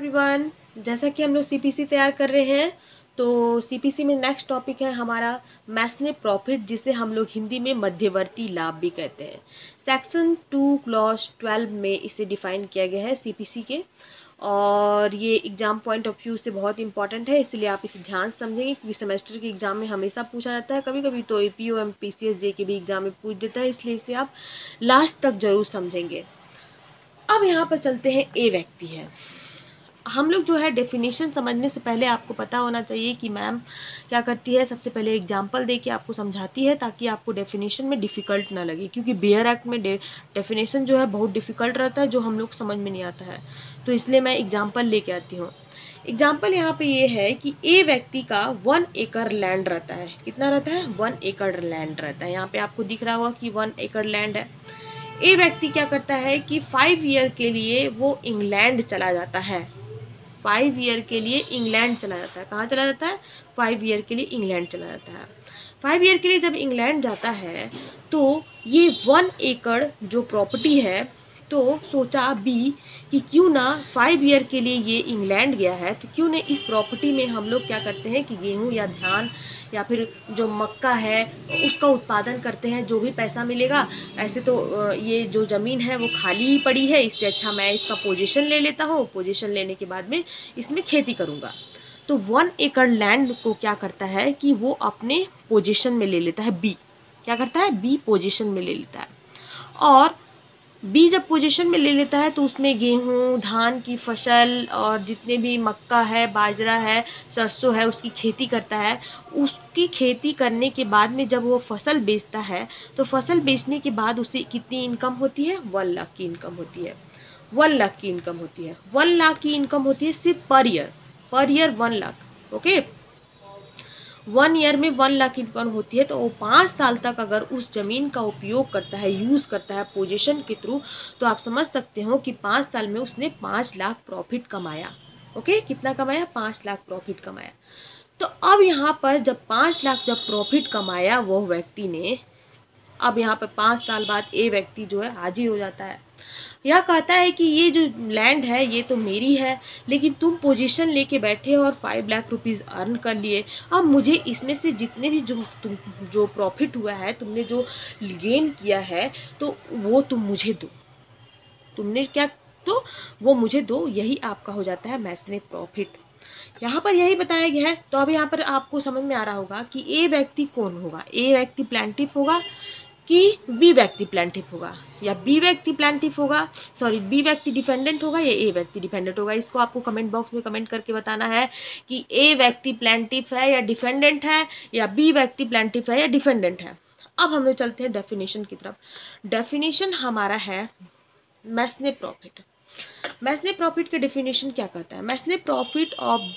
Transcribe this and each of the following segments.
Everyone, जैसा कि हम लोग सीपीसी तैयार कर रहे हैं तो सीपीसी में नेक्स्ट टॉपिक है हमारा मैसने प्रॉफिट, जिसे हम लोग हिंदी में मध्यवर्ती लाभ भी कहते हैं। सेक्शन 2 क्लॉज 12 में इसे डिफाइन किया गया है सीपीसी के, और ये एग्जाम पॉइंट ऑफ व्यू से बहुत इंपॉर्टेंट है, इसलिए आप इसे ध्यान से समझेंगे क्योंकि सेमेस्टर के एग्जाम में हमेशा पूछा जाता है, कभी कभी तो एपीओ एमपीसीएस जे के भी एग्जाम में पूछ देता है, इसलिए इसे आप लास्ट तक जरूर समझेंगे। अब यहाँ पर चलते हैं ए व्यक्ति है। हम लोग जो है डेफिनेशन समझने से पहले आपको पता होना चाहिए कि मैम क्या करती है। सबसे पहले एग्जांपल दे के आपको समझाती है ताकि आपको डेफिनेशन में डिफ़िकल्ट ना लगे, क्योंकि बेयर एक्ट में डेफिनेशन जो है बहुत डिफ़िकल्ट रहता है, जो हम लोग समझ में नहीं आता है, तो इसलिए मैं एग्जाम्पल लेके आती हूँ। एग्जाम्पल यहाँ पे ये है कि ए व्यक्ति का 1 एकड़ लैंड रहता है। कितना रहता है? 1 एकड़ लैंड रहता है। यहाँ पे आपको दिख रहा होगा कि 1 एकड़ लैंड है। ए व्यक्ति क्या करता है कि 5 ईयर के लिए वो इंग्लैंड चला जाता है। 5 ईयर के लिए इंग्लैंड चला जाता है। कहाँ चला जाता है? 5 ईयर के लिए इंग्लैंड चला जाता है। 5 ईयर के लिए जब इंग्लैंड जाता है तो ये 1 एकड़ जो प्रॉपर्टी है, तो सोचा बी कि क्यों ना 5 ईयर के लिए ये इंग्लैंड गया है तो क्यों ना इस प्रॉपर्टी में हम लोग क्या करते हैं कि गेहूं या धान या फिर जो मक्का है उसका उत्पादन करते हैं। जो भी पैसा मिलेगा, ऐसे तो ये जो ज़मीन है वो खाली ही पड़ी है, इससे अच्छा मैं इसका पोजीशन ले लेता हूँ, पोजीशन लेने के बाद में इसमें खेती करूँगा। तो 1 एकड़ लैंड को क्या करता है कि वो अपने पोजीशन में ले लेता है। बी क्या करता है? बी पोजीशन में ले लेता है, और बी जब पोजीशन में ले लेता है तो उसमें गेहूं, धान की फसल और जितने भी मक्का है, बाजरा है, सरसों है, उसकी खेती करता है। उसकी खेती करने के बाद में जब वो फसल बेचता है तो फसल बेचने के बाद उसे कितनी इनकम होती है? 1 लाख की इनकम होती है। 1 लाख की इनकम होती है। 1 लाख की इनकम होती है सिर्फ per year 1 lakh. Okay, 1 year में 1 लाख इनकम होती है। तो वो 5 साल तक अगर उस जमीन का उपयोग करता है, यूज़ करता है पोजीशन के थ्रू, तो आप समझ सकते हो कि 5 साल में उसने 5 लाख प्रॉफिट कमाया। ओके, कितना कमाया? 5 लाख प्रॉफिट कमाया। तो अब यहाँ पर जब 5 लाख जब प्रॉफिट कमाया वो व्यक्ति ने, अब यहाँ पर 5 साल बाद ए व्यक्ति जो है हाजिर हो जाता है। यह कहता है कि ये जो लैंड है ये तो मेरी है, लेकिन तुम पोजीशन लेके बैठे और 5 लाख रुपीज़ अर्न कर लिए। अब मुझे इसमें से जितने भी जो प्रॉफिट हुआ है, तुमने जो गेन किया है, तो वो तुम मुझे दो। तुमने क्या? तो वो मुझे दो। यही आपका हो जाता है मैसने प्रॉफिट। यहाँ पर यही बताया गया है। तो अब यहाँ पर आपको समझ में आ रहा होगा कि ए व्यक्ति कौन होगा। ए व्यक्ति प्लांटिफ होगा कि बी व्यक्ति प्लांटिफ होगा, या बी व्यक्ति प्लांटिफ होगा, सॉरी बी व्यक्ति डिफेंडेंट होगा, या ए व्यक्ति डिफेंडेंट होगा। इसको आपको कमेंट बॉक्स में कमेंट करके बताना है कि ए व्यक्ति प्लांटिफ है या डिफेंडेंट है, या बी व्यक्ति प्लांटिफ है या डिफेंडेंट है। अब हम लोग चलते हैं डेफिनेशन की तरफ। डेफिनेशन हमारा है मैसने प्रॉफिट। मैसने प्रॉफिट के डेफिनेशन क्या कहता है? Mesne profit of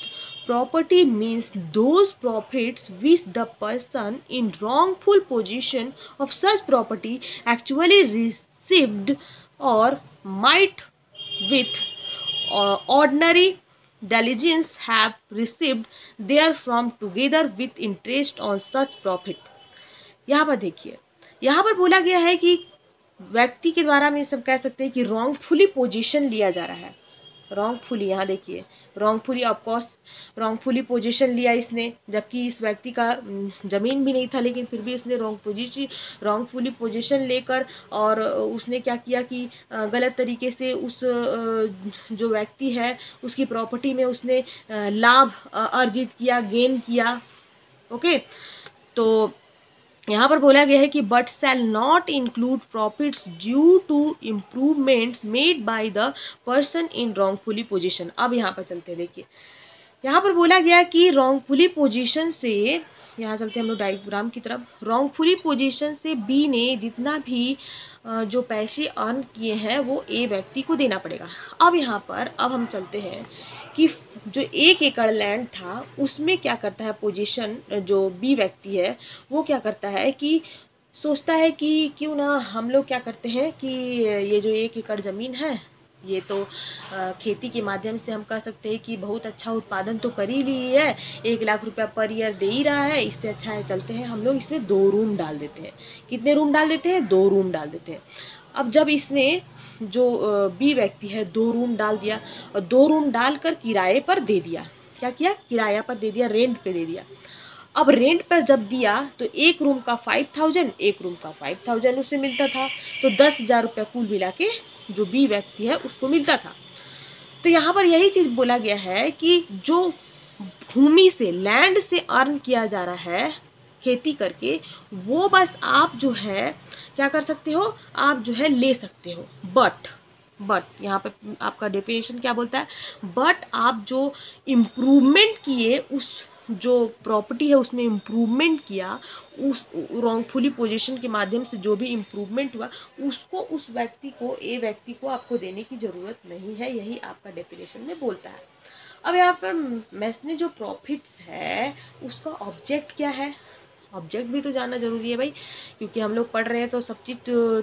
property means those profits which the person in wrongful possession of such property actually received or might with ordinary diligence have received therefrom together with interest on such profit। यहाँ पर देखिए, यहाँ पर बोला गया है कि व्यक्ति के द्वारा में सब कह सकते हैं कि रॉन्गफुली पोजीशन लिया जा रहा है। रॉन्गफुली, यहाँ देखिए, रॉन्गफुली ऑफकोर्स रॉन्गफुली पोजीशन लिया इसने, जबकि इस व्यक्ति का ज़मीन भी नहीं था, लेकिन फिर भी उसने रॉन्गफुली पोजीशन लेकर और उसने क्या किया कि गलत तरीके से उस जो व्यक्ति है उसकी प्रॉपर्टी में उसने लाभ अर्जित किया, गेन किया। ओके, तो यहाँ पर बोला गया है कि but shall not include profits due to improvements made by the person in wrongfully position. अब यहाँ पर चलते हैं, देखिए यहाँ पर बोला गया कि रॉन्गफुली पोजीशन से, यहाँ चलते हैं हम लोग डायग्राम की तरफ। रॉन्गफुली पोजीशन से बी ने जितना भी जो पैसे अर्न किए हैं वो ए व्यक्ति को देना पड़ेगा। अब यहाँ पर अब हम चलते हैं कि जो 1 एकड़ लैंड था उसमें क्या करता है पोजीशन, जो बी व्यक्ति है वो क्या करता है कि सोचता है कि क्यों ना हम लोग क्या करते हैं कि ये जो 1 एकड़ ज़मीन है ये तो खेती के माध्यम से हम कह सकते हैं कि बहुत अच्छा उत्पादन तो कर ही ली है, 1 लाख रुपया पर ईयर दे ही रहा है। इससे अच्छा है चलते हैं हम लोग इसमें 2 रूम डाल देते हैं। कितने रूम डाल देते हैं? 2 रूम डाल देते हैं। अब जब इसने जो बी व्यक्ति है 2 रूम डाल दिया और 2 रूम डालकर किराए पर दे दिया। क्या किया? किराया पर दे दिया, रेंट पे दे दिया। अब रेंट पर जब दिया तो एक रूम का 5000, एक रूम का 5000 उससे मिलता था, तो 10,000 रुपया कुल मिला के जो बी व्यक्ति है उसको मिलता था। तो यहाँ पर यही चीज़ बोला गया है कि जो भूमि से, लैंड से अर्न किया जा रहा है खेती करके, वो बस आप जो है क्या कर सकते हो, आप जो है ले सकते हो। बट यहाँ पे आपका डेफिनेशन क्या बोलता है? बट आप जो इम्प्रूवमेंट किए, उस जो प्रॉपर्टी है उसमें इम्प्रूवमेंट किया, उस रॉन्गफुली पोजीशन के माध्यम से जो भी इम्प्रूवमेंट हुआ उसको उस व्यक्ति को, ए व्यक्ति को आपको देने की ज़रूरत नहीं है। यही आपका डेफिनेशन में बोलता है। अब यहाँ पर मैस्ने जो प्रॉफिट्स है उसका ऑब्जेक्ट क्या है? ऑब्जेक्ट भी तो जानना जरूरी है भाई, क्योंकि हम लोग पढ़ रहे हैं तो सब चीज़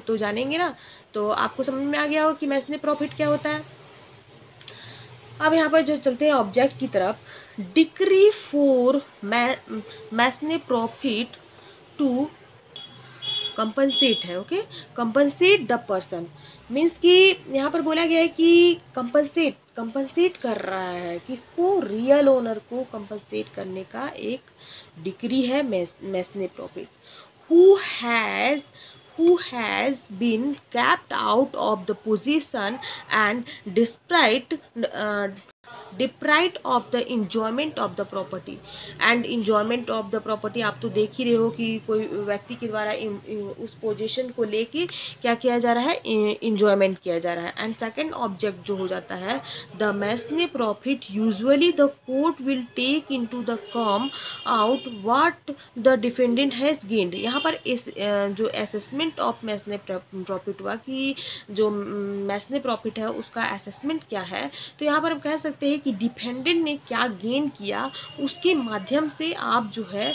तो जानेंगे ना। तो आपको समझ में आ गया हो कि मैस्ने प्रॉफिट क्या होता है। अब यहाँ पर जो चलते हैं ऑब्जेक्ट की तरफ, decree for mesne profit to compensate है। Okay, compensate the person means कि यहाँ पर बोला गया है कि कंपनसेट कर रहा है किसको? रियल ओनर को कंपनसेट करने का एक डिग्री है मैस्ने profit. who has been kept out of the position and deprived of the enjoyment of the property and enjoyment of the property। आप तो देख ही रहे हो कि कोई व्यक्ति के द्वारा उस पोजीशन को लेके क्या किया जा रहा है? इंजॉयमेंट किया जा रहा है। एंड सेकंड ऑब्जेक्ट जो हो जाता है the mesne profit, usually the court will take into the account what the defendant has gained. यहाँ पर इस जो असेसमेंट ऑफ मैस्ने प्रॉफिट हुआ कि जो मैस्ने प्रॉफिट है उसका असेसमेंट क्या है, तो यहाँ पर हम कह सकते हैं कि डिफेंडेंट ने क्या गेन किया उसके माध्यम से आप जो है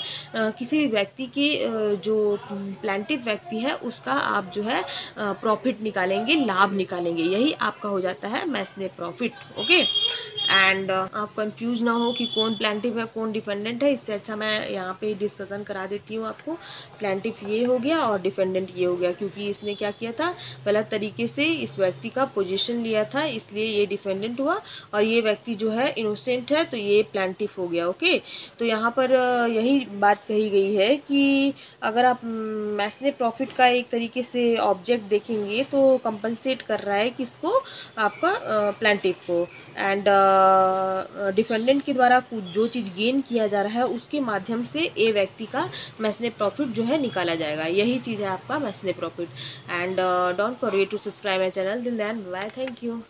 किसी व्यक्ति के जो प्लांटिव व्यक्ति है उसका आप जो है प्रॉफिट निकालेंगे, लाभ निकालेंगे। यही आपका हो जाता है मैस्ने प्रॉफिट। ओके, एंड आप कंफ्यूज ना हो कि कौन प्लांटिव है कौन डिफेंडेंट है, इससे अच्छा मैं यहाँ पे डिस्कशन करा देती हूँ आपको। प्लांटिव ये हो गया और डिफेंडेंट ये हो गया, क्योंकि इसने क्या किया था? गलत तरीके से इस व्यक्ति का पोजीशन लिया था, इसलिए ये डिफेंडेंट हुआ, और ये व्यक्ति जो है इनोसेंट है तो ये प्लांटिव हो गया। ओके, तो यहाँ पर यही बात कही गई है कि अगर आप मैस्ने प्रॉफिट का एक तरीके से ऑब्जेक्ट देखेंगे तो कंपनसेट कर रहा है किसको? आपका प्लांटिव को। एंड डिफेंडेंट के द्वारा जो चीज़ गेन किया जा रहा है उसके माध्यम से ए व्यक्ति का मैस्ने प्रॉफिट जो है निकाला जाएगा। यही चीज़ है आपका mesne profit. And don't forget to subscribe my channel. Till then bye, thank you.